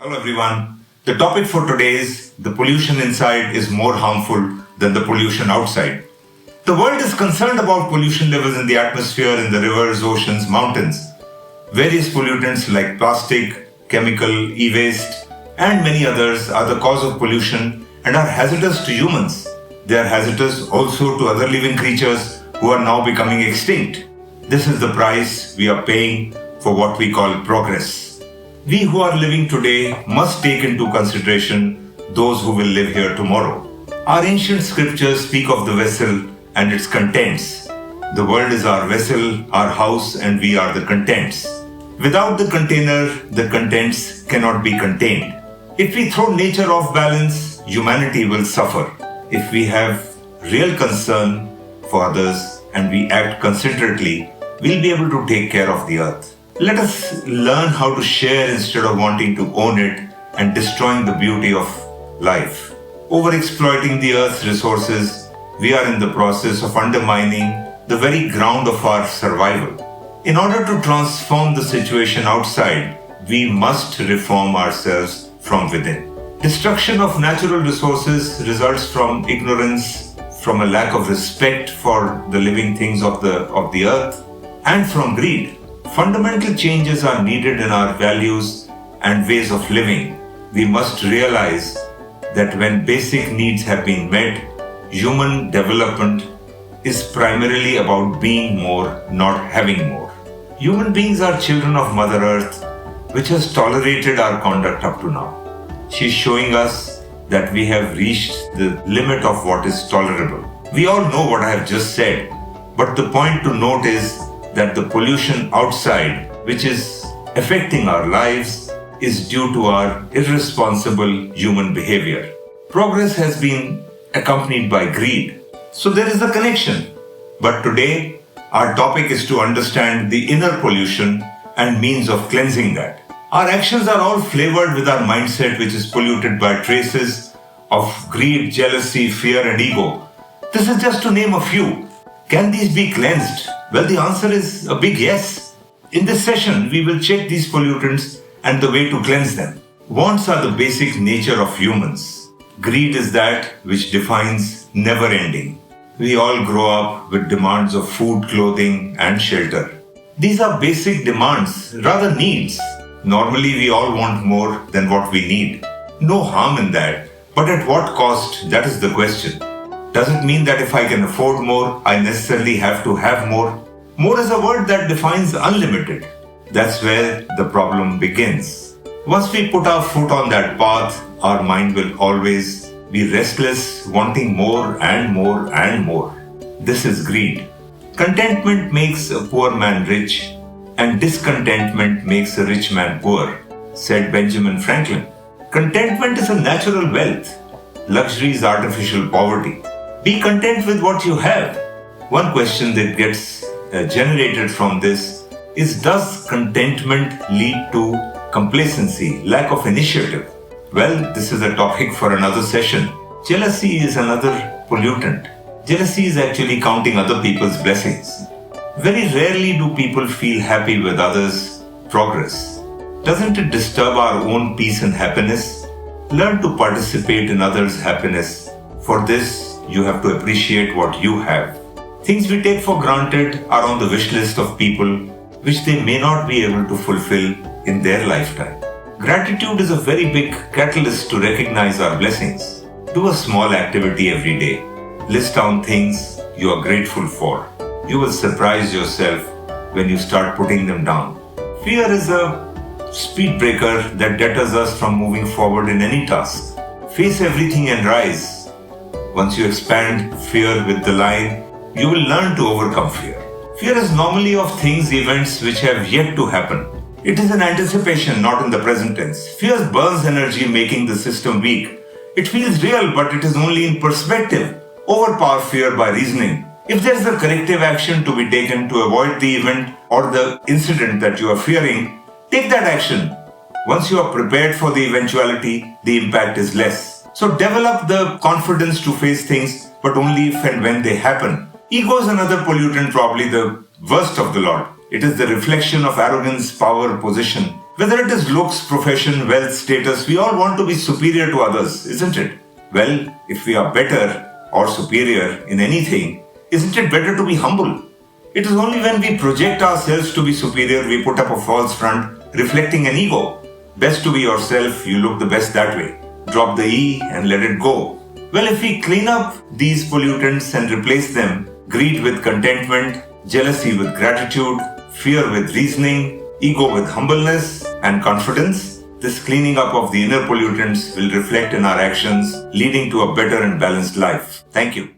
Hello everyone. The topic for today is the pollution inside is more harmful than the pollution outside. The world is concerned about pollution levels in the atmosphere, in the rivers, oceans, mountains. Various pollutants like plastic, chemical, e-waste, and many others are the cause of pollution and are hazardous to humans. They are hazardous also to other living creatures who are now becoming extinct. This is the price we are paying for what we call progress. We who are living today must take into consideration those who will live here tomorrow. Our ancient scriptures speak of the vessel and its contents. The world is our vessel, our house, and we are the contents. Without the container, the contents cannot be contained. If we throw nature off balance, humanity will suffer. If we have real concern for others and we act considerately, we'll be able to take care of the earth. Let us learn how to share instead of wanting to own it and destroying the beauty of life. Overexploiting the earth's resources, we are in the process of undermining the very ground of our survival. In order to transform the situation outside, we must reform ourselves from within. Destruction of natural resources results from ignorance, from a lack of respect for the living things of the earth, and from greed. Fundamental changes are needed in our values and ways of living. We must realize that when basic needs have been met, human development is primarily about being more, not having more. Human beings are children of Mother Earth, which has tolerated our conduct up to now. She is showing us that we have reached the limit of what is tolerable. We all know what I have just said, but the point to note is that the pollution outside, which is affecting our lives, is due to our irresponsible human behavior. Progress has been accompanied by greed. So there is a connection. But today, our topic is to understand the inner pollution and means of cleansing that. Our actions are all flavored with our mindset, which is polluted by traces of greed, jealousy, fear, and ego. This is just to name a few. Can these be cleansed? Well, the answer is a big yes. In this session, we will check these pollutants and the way to cleanse them. Wants are the basic nature of humans. Greed is that which defines never ending. We all grow up with demands of food, clothing, and shelter. These are basic demands, rather needs. Normally, we all want more than what we need. No harm in that, but at what cost? That is the question. Doesn't mean that if I can afford more, I necessarily have to have more. More is a word that defines unlimited. That's where the problem begins. Once we put our foot on that path, our mind will always be restless, wanting more and more and more. This is greed. Contentment makes a poor man rich, and discontentment makes a rich man poor, said Benjamin Franklin. Contentment is a natural wealth. Luxury is artificial poverty. Be content with what you have. One question that gets generated from this is, does contentment lead to complacency, lack of initiative? Well, this is a topic for another session. Jealousy is another pollutant. Jealousy is actually counting other people's blessings. Very rarely do people feel happy with others' progress. Doesn't it disturb our own peace and happiness? Learn to participate in others' happiness. For this, you have to appreciate what you have. Things we take for granted are on the wish list of people which they may not be able to fulfill in their lifetime. Gratitude is a very big catalyst to recognize our blessings. Do a small activity every day. List down things you are grateful for. You will surprise yourself when you start putting them down. Fear is a speed breaker that deters us from moving forward in any task. Face everything and rise. Once you expand fear with the line, you will learn to overcome fear. Fear is normally of things, events which have yet to happen. It is an anticipation, not in the present tense. Fear burns energy, making the system weak. It feels real, but it is only in perspective. Overpower fear by reasoning. If there is a corrective action to be taken to avoid the event or the incident that you are fearing, take that action. Once you are prepared for the eventuality, the impact is less. So develop the confidence to face things, but only if and when they happen. Ego is another pollutant, probably the worst of the lot. It is the reflection of arrogance, power, position. Whether it is looks, profession, wealth, status, we all want to be superior to others, isn't it? Well, if we are better or superior in anything, isn't it better to be humble? It is only when we project ourselves to be superior we put up a false front, reflecting an ego. Best to be yourself, you look the best that way. Drop the E and let it go. Well, if we clean up these pollutants and replace them, greed with contentment, jealousy with gratitude, fear with reasoning, ego with humbleness and confidence, this cleaning up of the inner pollutants will reflect in our actions, leading to a better and balanced life. Thank you.